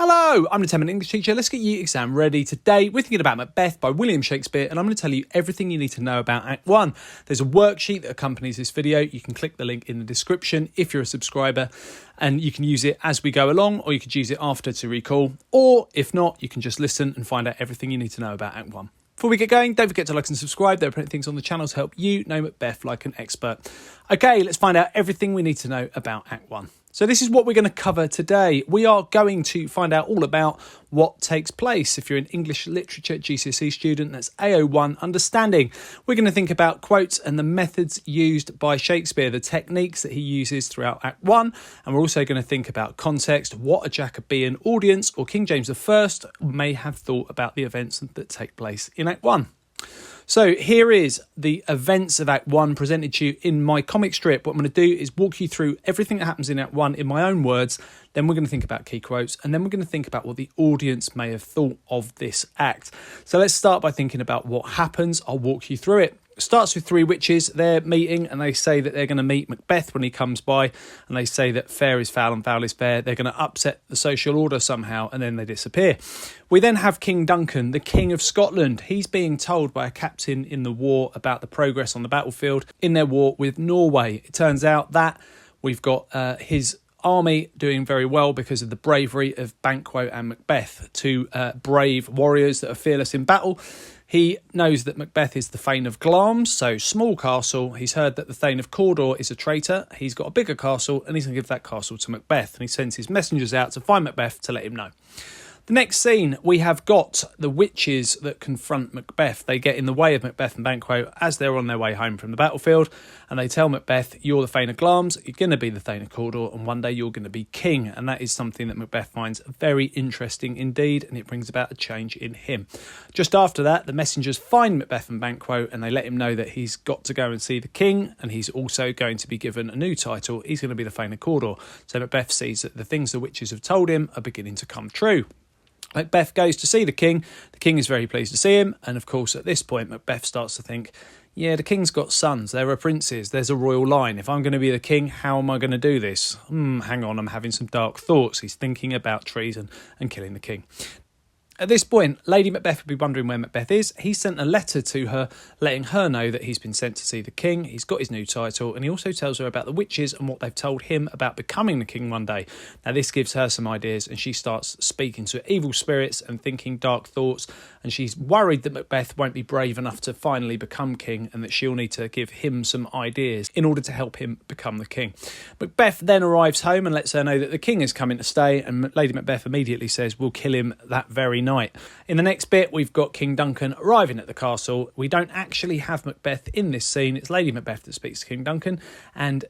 Hello, I'm the 10-minute English teacher. Let's get you exam ready. Today, we're thinking about Macbeth by William Shakespeare, and I'm going to tell you everything you need to know about Act 1. There's a worksheet that accompanies this video. You can click the link in the description if you're a subscriber, and you can use it as we go along, or you could use it after to recall, or if not, you can just listen and find out everything you need to know about Act 1. Before we get going, don't forget to like and subscribe. There are plenty of things on the channel to help you know Macbeth like an expert. Okay, let's find out everything we need to know about Act 1. So this is what we're going to cover today. We are going to find out all about what takes place. If you're an English Literature GCSE student, that's AO1 Understanding. We're going to think about quotes and the methods used by Shakespeare, the techniques that he uses throughout Act 1. And we're also going to think about context, what a Jacobean audience or King James I may have thought about the events that take place in Act 1. So here is the events of Act 1 presented to you in my comic strip. What I'm going to do is walk you through everything that happens in Act 1 in my own words. Then we're going to think about key quotes, and then we're going to think about what the audience may have thought of this act. So let's start by thinking about what happens. I'll walk you through it. Starts with three witches. They're meeting, and they say that they're going to meet Macbeth when he comes by, and they say that fair is foul and foul is fair. They're going to upset the social order somehow, and then they disappear. We then have King Duncan, the King of Scotland. He's being told by a captain in the war about the progress on the battlefield in their war with Norway. It turns out that we've got his army doing very well because of the bravery of Banquo and Macbeth, two brave warriors that are fearless in battle. He knows that Macbeth is the Thane of Glamis, so small castle. He's heard that the Thane of Cawdor is a traitor. He's got a bigger castle, and he's going to give that castle to Macbeth. And he sends his messengers out to find Macbeth to let him know. The next scene, we have got the witches that confront Macbeth. They get in the way of Macbeth and Banquo as they're on their way home from the battlefield, and they tell Macbeth, you're the Thane of Glamis, you're going to be the Thane of Cawdor, and one day you're going to be king. And that is something that Macbeth finds very interesting indeed, and it brings about a change in him. Just after that, the messengers find Macbeth and Banquo, and they let him know that he's got to go and see the king, and he's also going to be given a new title. He's going to be the Thane of Cawdor. So Macbeth sees that the things the witches have told him are beginning to come true. Macbeth goes to see the king. The king is very pleased to see him. And of course, at this point, Macbeth starts to think, yeah, the king's got sons. There are princes. There's a royal line. If I'm going to be the king, how am I going to do this? Hang on, I'm having some dark thoughts. He's thinking about treason and killing the king. At this point, Lady Macbeth would be wondering where Macbeth is. He sent a letter to her, letting her know that he's been sent to see the king. He's got his new title, and he also tells her about the witches and what they've told him about becoming the king one day. Now, this gives her some ideas, and she starts speaking to evil spirits and thinking dark thoughts, and she's worried that Macbeth won't be brave enough to finally become king, and that she'll need to give him some ideas in order to help him become the king. Macbeth then arrives home and lets her know that the king is coming to stay, and Lady Macbeth immediately says, we'll kill him that very night. In the next bit, we've got King Duncan arriving at the castle. We don't actually have Macbeth in this scene. It's Lady Macbeth that speaks to King Duncan, and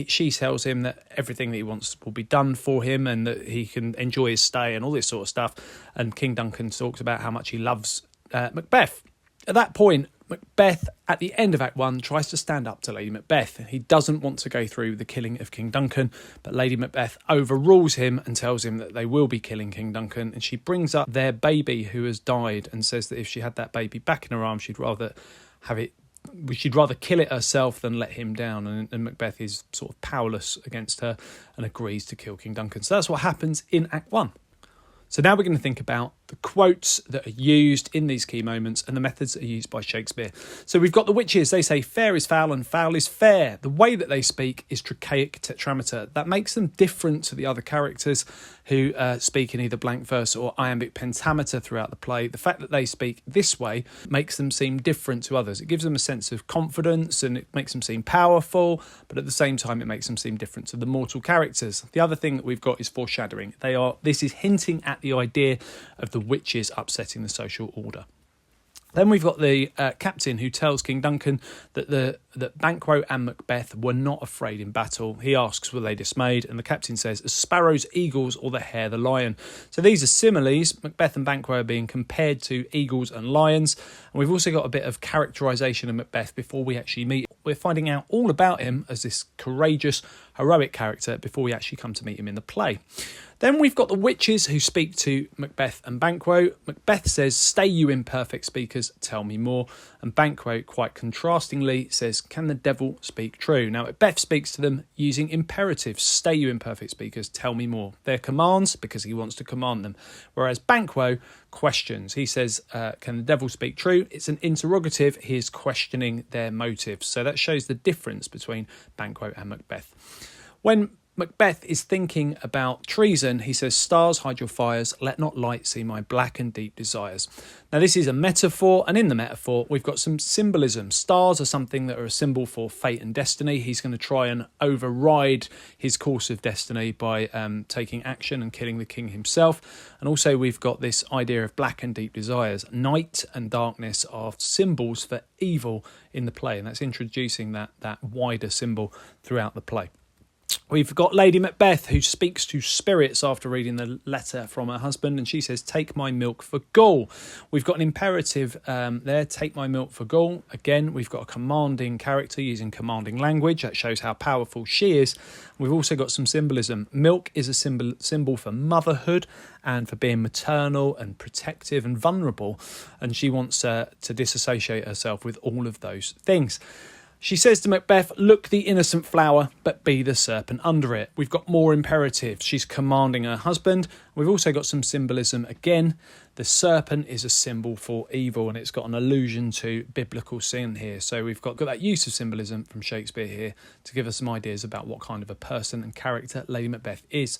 she tells him that everything that he wants will be done for him and that he can enjoy his stay and all this sort of stuff. And King Duncan talks about how much he loves Macbeth. At that point, Macbeth, at the end of Act 1, tries to stand up to Lady Macbeth. He doesn't want to go through the killing of King Duncan, but Lady Macbeth overrules him and tells him that they will be killing King Duncan, and she brings up their baby who has died and says that if she had that baby back in her arms, she'd rather kill it herself than let him down. And Macbeth is sort of powerless against her and agrees to kill King Duncan. So that's what happens in Act 1. So now we're going to think about the quotes that are used in these key moments and the methods that are used by Shakespeare. So we've got the witches. They say fair is foul and foul is fair. The way that they speak is trochaic tetrameter. That makes them different to the other characters who speak in either blank verse or iambic pentameter throughout the play. The fact that they speak this way makes them seem different to others. It gives them a sense of confidence and it makes them seem powerful, but at the same time it makes them seem different to the mortal characters. The other thing that we've got is foreshadowing. This is hinting at the idea of the witches upsetting the social order. Then we've got the captain who tells King Duncan that Banquo and Macbeth were not afraid in battle. He asks, were they dismayed? And the captain says, as sparrows, eagles, or the hare, the lion. So these are similes. Macbeth and Banquo are being compared to eagles and lions. And we've also got a bit of characterisation of Macbeth before we actually meet. We're finding out all about him as this courageous, heroic character before we actually come to meet him in the play. Then we've got the witches who speak to Macbeth and Banquo. Macbeth says, "Stay you imperfect speakers, tell me more." And Banquo, quite contrastingly, says, "Can the devil speak true?" Now, Macbeth speaks to them using imperatives. "Stay you imperfect speakers, tell me more." They're commands because he wants to command them. Whereas Banquo questions. He says, "Can the devil speak true?" It's an interrogative. He is questioning their motives. So that shows the difference between Banquo and Macbeth. When Macbeth is thinking about treason, he says, "Stars, hide your fires, let not light see my black and deep desires." Now, this is a metaphor, and in the metaphor, we've got some symbolism. Stars are something that are a symbol for fate and destiny. He's going to try and override his course of destiny by taking action and killing the king himself. And also, we've got this idea of black and deep desires. Night and darkness are symbols for evil in the play, and that's introducing that wider symbol throughout the play. We've got Lady Macbeth, who speaks to spirits after reading the letter from her husband, and she says, "Take my milk for gall." We've got an imperative there, "Take my milk for gall." Again, we've got a commanding character using commanding language. That shows how powerful she is. We've also got some symbolism. Milk is a symbol for motherhood and for being maternal and protective and vulnerable, and she wants to disassociate herself with all of those things. She says to Macbeth, "Look the innocent flower, but be the serpent under it." We've got more imperatives. She's commanding her husband. We've also got some symbolism again. The serpent is a symbol for evil, and it's got an allusion to biblical sin here. So we've got that use of symbolism from Shakespeare here to give us some ideas about what kind of a person and character Lady Macbeth is.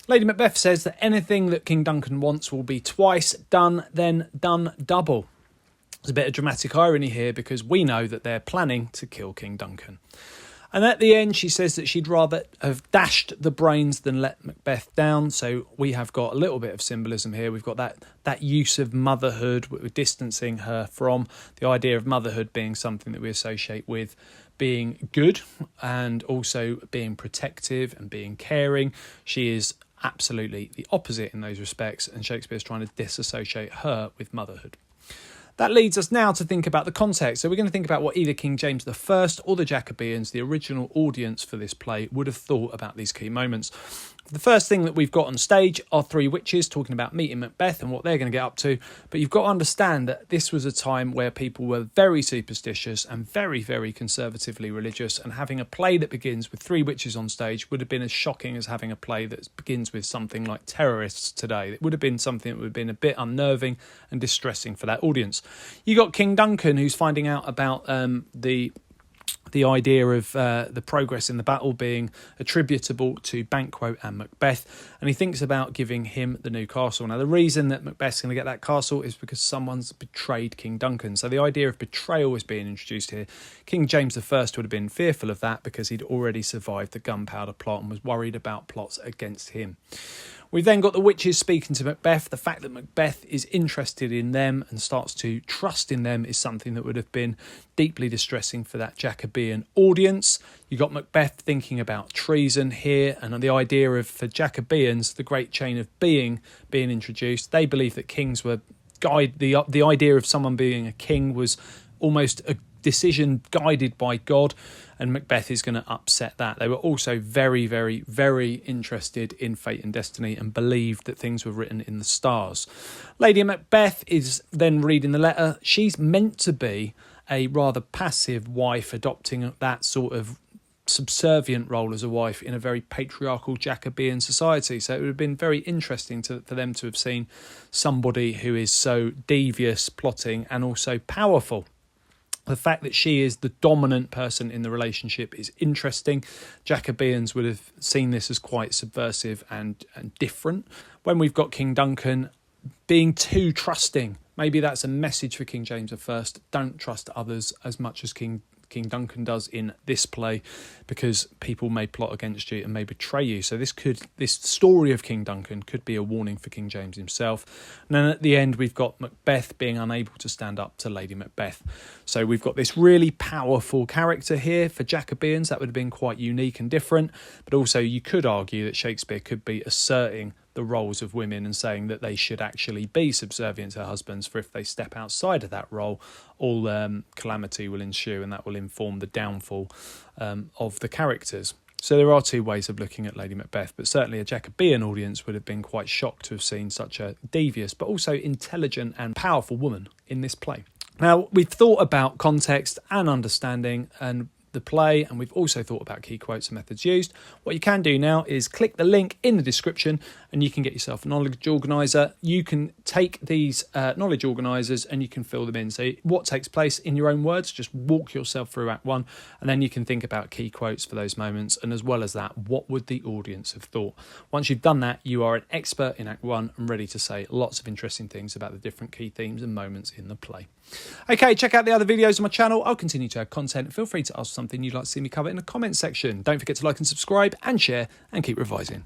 Lady Macbeth says that anything that King Duncan wants will be twice done, then done double. There's a bit of dramatic irony here because we know that they're planning to kill King Duncan. And at the end, she says that she'd rather have dashed the brains than let Macbeth down. So we have got a little bit of symbolism here. We've got that use of motherhood, we're distancing her from the idea of motherhood being something that we associate with being good and also being protective and being caring. She is absolutely the opposite in those respects, and Shakespeare's trying to disassociate her with motherhood. That leads us now to think about the context. So we're going to think about what either King James I or the Jacobeans, the original audience for this play, would have thought about these key moments. The first thing that we've got on stage are three witches talking about meeting Macbeth and what they're going to get up to. But you've got to understand that this was a time where people were very superstitious and very, very conservatively religious. And having a play that begins with three witches on stage would have been as shocking as having a play that begins with something like terrorists today. It would have been something that would have been a bit unnerving and distressing for that audience. You got King Duncan, who's finding out about the idea of the progress in the battle being attributable to Banquo and Macbeth, and he thinks about giving him the new castle. Now, the reason that Macbeth's going to get that castle is because someone's betrayed King Duncan. So the idea of betrayal is being introduced here. King James I would have been fearful of that because he'd already survived the gunpowder plot and was worried about plots against him. We've then got the witches speaking to Macbeth. The fact that Macbeth is interested in them and starts to trust in them is something that would have been deeply distressing for that Jacobean audience. You got Macbeth thinking about treason here, and the idea of, for Jacobeans, the great chain of being introduced. They believe that kings were the idea of someone being a king was almost a decision guided by God, and Macbeth is going to upset that. They were also very, very, very interested in fate and destiny and believed that things were written in the stars. Lady Macbeth is then reading the letter. She's meant to be a rather passive wife, adopting that sort of subservient role as a wife in a very patriarchal Jacobean society. So it would have been very interesting for them to have seen somebody who is so devious, plotting, and also powerful. The fact that she is the dominant person in the relationship is interesting. Jacobeans would have seen this as quite subversive and different. When we've got King Duncan being too trusting, maybe that's a message for King James I. Don't trust others as much as King Duncan does in this play, because people may plot against you and may betray you. So this story of King Duncan could be a warning for King James himself. And then at the end, we've got Macbeth being unable to stand up to Lady Macbeth. So we've got this really powerful character here. For Jacobeans, that would have been quite unique and different. But also you could argue that Shakespeare could be asserting the roles of women and saying that they should actually be subservient to husbands, for if they step outside of that role, all calamity will ensue, and that will inform the downfall of the characters. So there are two ways of looking at Lady Macbeth, but certainly a Jacobean audience would have been quite shocked to have seen such a devious but also intelligent and powerful woman in this play. Now, we've thought about context and understanding and the play, and we've also thought about key quotes and methods used. What you can do now is click the link in the description and you can get yourself a knowledge organiser. You can take these knowledge organisers and you can fill them in. So what takes place in your own words, just walk yourself through Act 1 and then you can think about key quotes for those moments, and as well as that, what would the audience have thought? Once you've done that, you are an expert in Act 1 and ready to say lots of interesting things about the different key themes and moments in the play. Okay, check out the other videos on my channel. I'll continue to add content. Feel free to ask something you'd like to see me cover in the comments section. Don't forget to like and subscribe and share, and keep revising.